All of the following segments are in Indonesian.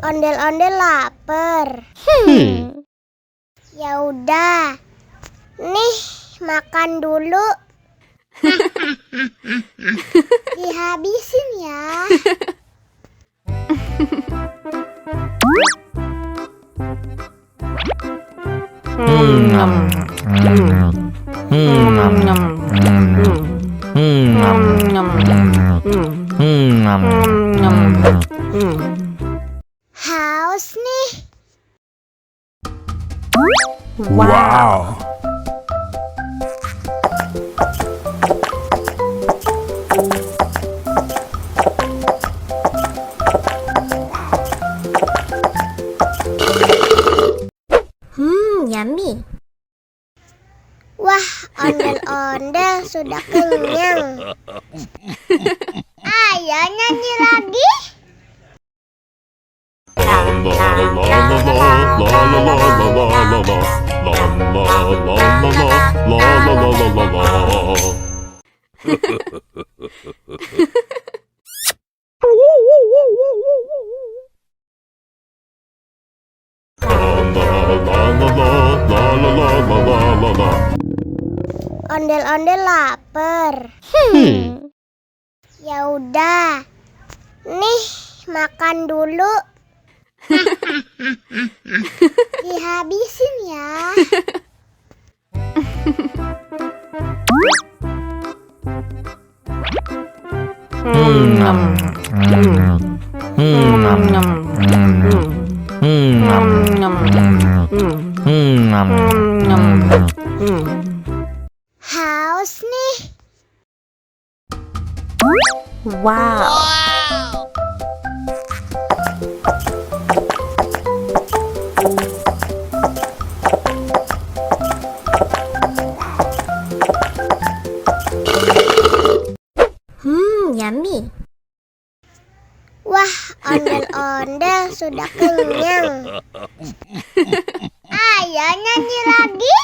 Ondel-ondel lapar. Ya udah. Nih, makan dulu. Dihabisin ya. Haus nih. Wow. Yummy. Wah, ondel-ondel sudah kenyang. Ayo nyanyi lagi. Ondel-ondel lapar. Ya udah. Nih, makan dulu. Dihabisin ya. Haus nih. Wow. Yummy. Wah, ondel-ondel sudah kenyang. Ayo nyanyi lagi.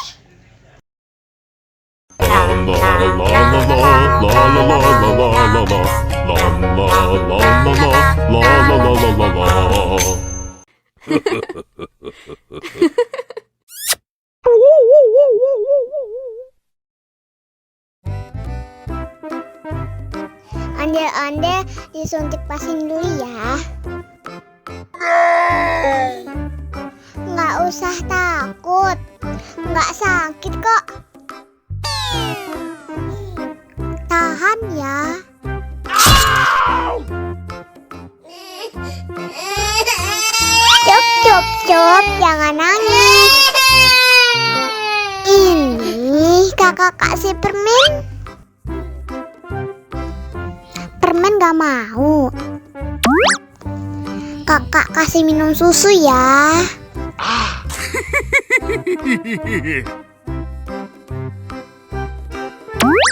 Ondel-ondel disuntik vaksin dulu ya. Nggak usah takut, nggak sakit kok. Tahan ya. Cup, jangan nangis. Ini kakak kasih permen. Permen gak mau. Kakak kasih minum susu ya.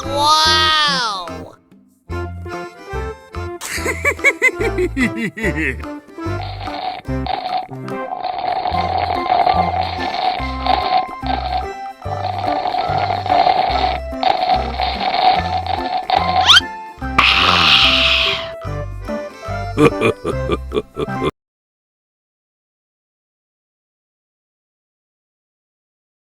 Wow.